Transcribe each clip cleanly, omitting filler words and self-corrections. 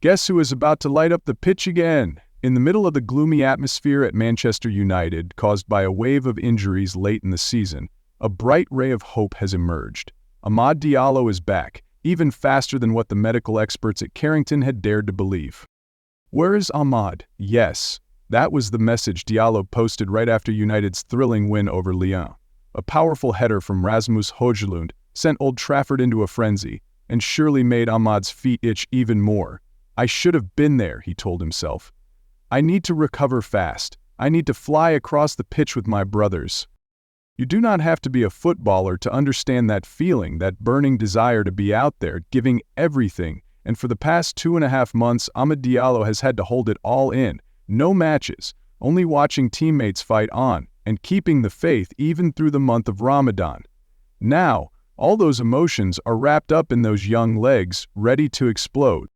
Guess who is about to light up the pitch again? In the middle of the gloomy atmosphere at Manchester United, caused by a wave of injuries late in the season, a bright ray of hope has emerged. Amad Diallo is back, even faster than what the medical experts at Carrington had dared to believe. Where is Amad? Yes, that was the message Diallo posted right after United's thrilling win over Lyon. A powerful header from Rasmus Højlund sent Old Trafford into a frenzy, and surely made Amad's feet itch even more. I should have been there, he told himself. I need to recover fast. I need to fly across the pitch with my brothers. You do not have to be a footballer to understand that feeling, that burning desire to be out there, giving everything, and for the past 2.5 months, Amad Diallo has had to hold it all in. No matches, only watching teammates fight on, and keeping the faith even through the month of Ramadan. Now, all those emotions are wrapped up in those young legs, ready to explode.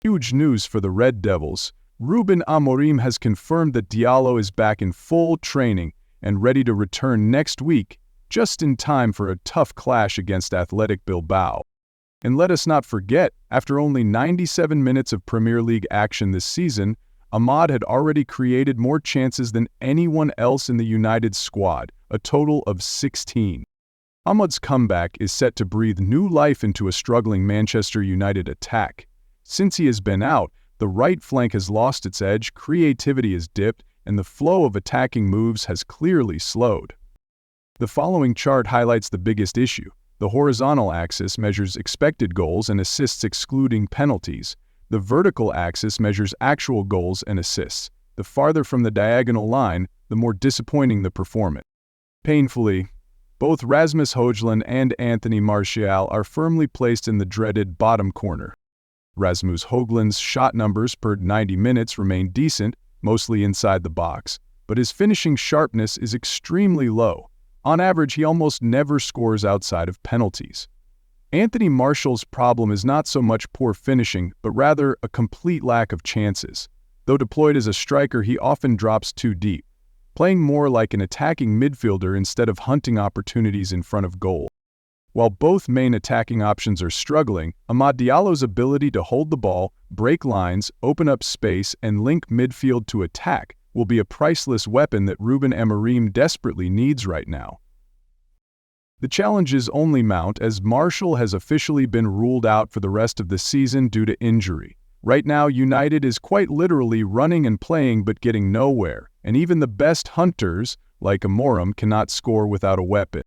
Huge news for the Red Devils. Ruben Amorim has confirmed that Diallo is back in full training and ready to return next week, just in time for a tough clash against Athletic Bilbao. And let us not forget, after only 97 minutes of Premier League action this season, Amad had already created more chances than anyone else in the United squad, a total of 16. Amad's comeback is set to breathe new life into a struggling Manchester United attack. Since he has been out, the right flank has lost its edge, creativity has dipped, and the flow of attacking moves has clearly slowed. The following chart highlights the biggest issue. The horizontal axis measures expected goals and assists excluding penalties. The vertical axis measures actual goals and assists. The farther from the diagonal line, the more disappointing the performance. Painfully, both Rasmus Højlund and Anthony Martial are firmly placed in the dreaded bottom corner. Rasmus Højlund's shot numbers per 90 minutes remain decent, mostly inside the box, but his finishing sharpness is extremely low. On average, he almost never scores outside of penalties. Anthony Martial's problem is not so much poor finishing, but rather a complete lack of chances. Though deployed as a striker, he often drops too deep, playing more like an attacking midfielder instead of hunting opportunities in front of goal. While both main attacking options are struggling, Amad Diallo's ability to hold the ball, break lines, open up space, and link midfield to attack will be a priceless weapon that Ruben Amorim desperately needs right now. The challenges only mount as Martial has officially been ruled out for the rest of the season due to injury. Right now, United is quite literally running and playing but getting nowhere, and even the best hunters, like Amorim, cannot score without a weapon.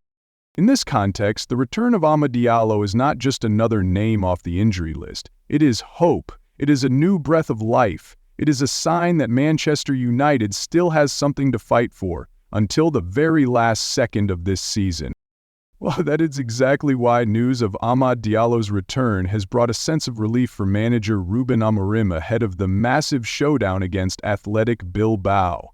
In this context, the return of Amad Diallo is not just another name off the injury list. It is hope. It is a new breath of life. It is a sign that Manchester United still has something to fight for until the very last second of this season. Well, that is exactly why news of Amad Diallo's return has brought a sense of relief for manager Ruben Amorim ahead of the massive showdown against Athletic Bilbao.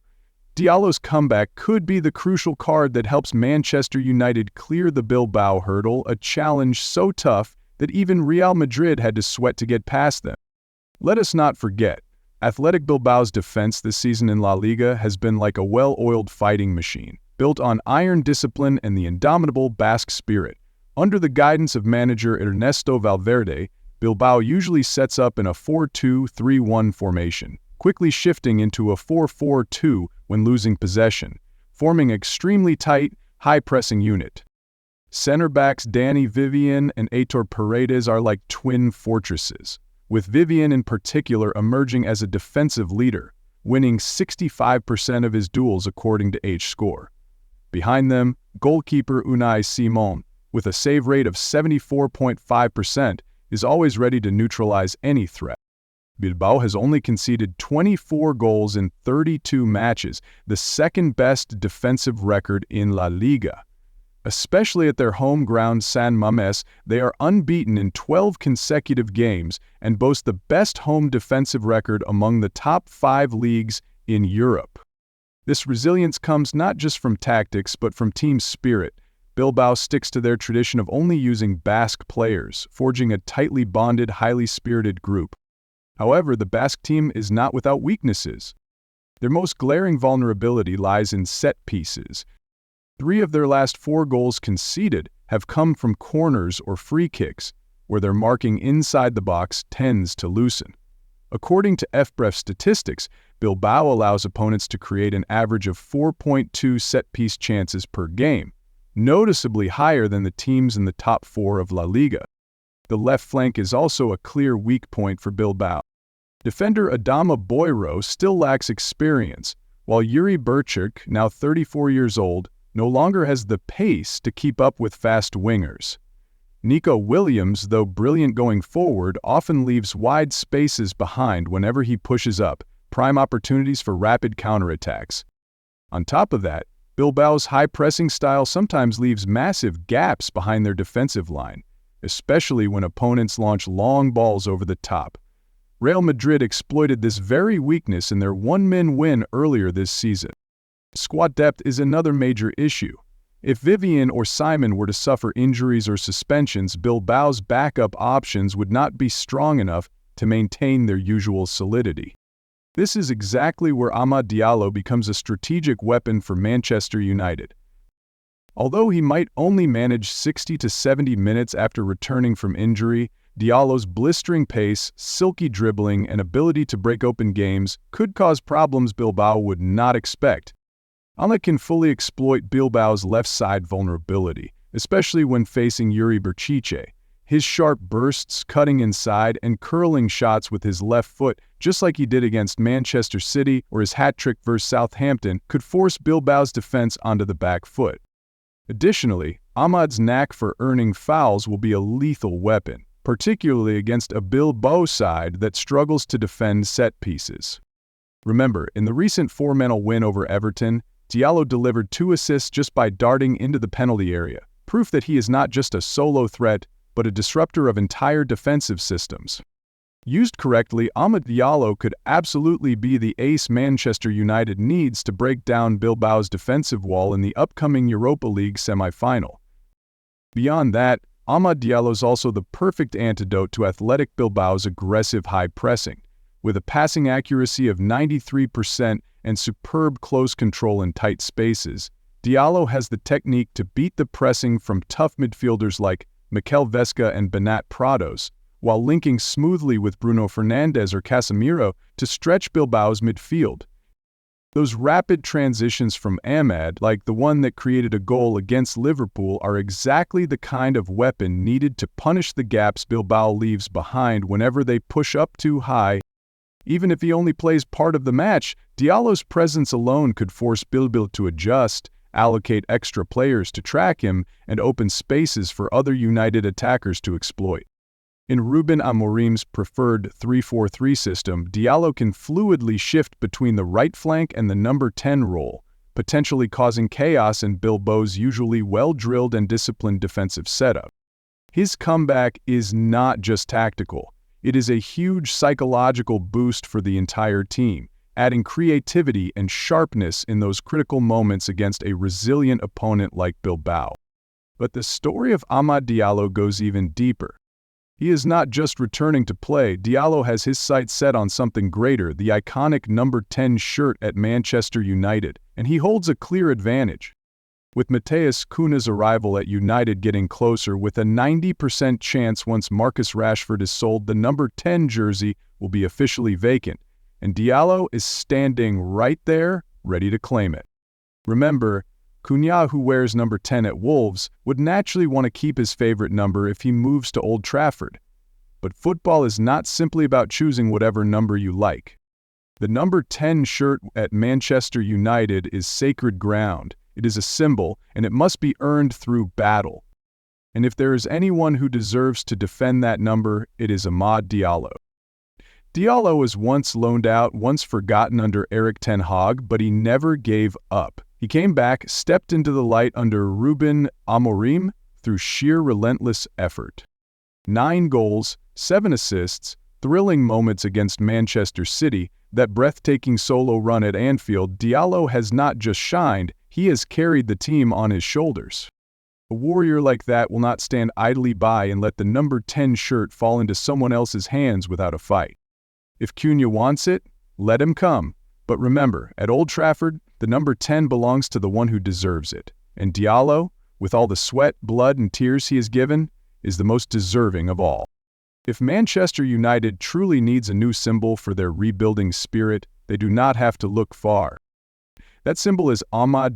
Diallo's comeback could be the crucial card that helps Manchester United clear the Bilbao hurdle, a challenge so tough that even Real Madrid had to sweat to get past them. Let us not forget, Athletic Bilbao's defense this season in La Liga has been like a well-oiled fighting machine, built on iron discipline and the indomitable Basque spirit. Under the guidance of manager Ernesto Valverde, Bilbao usually sets up in a 4-2-3-1 formation, quickly shifting into a 4-4-2 when losing possession, forming an extremely tight, high-pressing unit. Center backs Dani Vivian and Aitor Paredes are like twin fortresses, with Vivian in particular emerging as a defensive leader, winning 65% of his duels according to H-Score. Behind them, goalkeeper Unai Simon, with a save rate of 74.5%, is always ready to neutralize any threat. Bilbao has only conceded 24 goals in 32 matches, the second-best defensive record in La Liga. Especially at their home ground San Mamés, they are unbeaten in 12 consecutive games and boast the best home defensive record among the top 5 leagues in Europe. This resilience comes not just from tactics but from team spirit. Bilbao sticks to their tradition of only using Basque players, forging a tightly bonded, highly spirited group. However, the Basque team is not without weaknesses. Their most glaring vulnerability lies in set pieces. 3 of their last 4 goals conceded have come from corners or free kicks, where their marking inside the box tends to loosen. According to FBref statistics, Bilbao allows opponents to create an average of 4.2 set-piece chances per game, noticeably higher than the teams in the top 4 of La Liga. The left flank is also a clear weak point for Bilbao. Defender Adama Boiro still lacks experience, while Yuri Berchuk, now 34 years old, no longer has the pace to keep up with fast wingers. Nico Williams, though brilliant going forward, often leaves wide spaces behind whenever he pushes up, prime opportunities for rapid counterattacks. On top of that, Bilbao's high-pressing style sometimes leaves massive gaps behind their defensive line, especially when opponents launch long balls over the top. Real Madrid exploited this very weakness in their one-man win earlier this season. Squad depth is another major issue. If Vivian or Simon were to suffer injuries or suspensions, Bilbao's backup options would not be strong enough to maintain their usual solidity. This is exactly where Amad Diallo becomes a strategic weapon for Manchester United. Although he might only manage 60 to 70 minutes after returning from injury, Diallo's blistering pace, silky dribbling, and ability to break open games could cause problems Bilbao would not expect. Amad can fully exploit Bilbao's left side vulnerability, especially when facing Yuri Berchiche. His sharp bursts, cutting inside, and curling shots with his left foot, just like he did against Manchester City or his hat-trick versus Southampton, could force Bilbao's defense onto the back foot. Additionally, Amad's knack for earning fouls will be a lethal weapon, particularly against a Bilbao side that struggles to defend set pieces. Remember, in the recent 4-0 win over Everton, Diallo delivered 2 assists just by darting into the penalty area, proof that he is not just a solo threat, but a disruptor of entire defensive systems. Used correctly, Amad Diallo could absolutely be the ace Manchester United needs to break down Bilbao's defensive wall in the upcoming Europa League semi-final. Beyond that, Amad Diallo is also the perfect antidote to Athletic Bilbao's aggressive high pressing. With a passing accuracy of 93% and superb close control in tight spaces, Diallo has the technique to beat the pressing from tough midfielders like Mikel Vesca and Bernat Prados, while linking smoothly with Bruno Fernandes or Casemiro to stretch Bilbao's midfield. Those rapid transitions from Amad, like the one that created a goal against Liverpool, are exactly the kind of weapon needed to punish the gaps Bilbao leaves behind whenever they push up too high. Even if he only plays part of the match, Diallo's presence alone could force Bilbao to adjust, allocate extra players to track him, and open spaces for other United attackers to exploit. In Ruben Amorim's preferred 3-4-3 system, Diallo can fluidly shift between the right flank and the number 10 role, potentially causing chaos in Bilbao's usually well-drilled and disciplined defensive setup. His comeback is not just tactical. It is a huge psychological boost for the entire team, adding creativity and sharpness in those critical moments against a resilient opponent like Bilbao. But the story of Amad Diallo goes even deeper. He is not just returning to play. Diallo has his sights set on something greater, the iconic number 10 shirt at Manchester United, and he holds a clear advantage. With Matheus Cunha's arrival at United getting closer, with a 90% chance once Marcus Rashford is sold, the number 10 jersey will be officially vacant, and Diallo is standing right there, ready to claim it. Remember, Cunha, who wears number 10 at Wolves, would naturally want to keep his favorite number if he moves to Old Trafford. But football is not simply about choosing whatever number you like. The number 10 shirt at Manchester United is sacred ground. It is a symbol, and it must be earned through battle. And if there is anyone who deserves to defend that number, it is Amad Diallo. Diallo was once loaned out, once forgotten under Erik ten Hag, but he never gave up. He came back, stepped into the light under Ruben Amorim through sheer relentless effort. 9 goals, 7 assists, thrilling moments against Manchester City, that breathtaking solo run at Anfield. Diallo has not just shined, he has carried the team on his shoulders. A warrior like that will not stand idly by and let the number 10 shirt fall into someone else's hands without a fight. If Cunha wants it, let him come. But remember, at Old Trafford, the number 10 belongs to the one who deserves it. And Diallo, with all the sweat, blood, and tears he has given, is the most deserving of all. If Manchester United truly needs a new symbol for their rebuilding spirit, they do not have to look far. That symbol is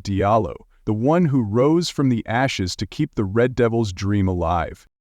Diallo, the one who rose from the ashes to keep the Red Devils' dream alive.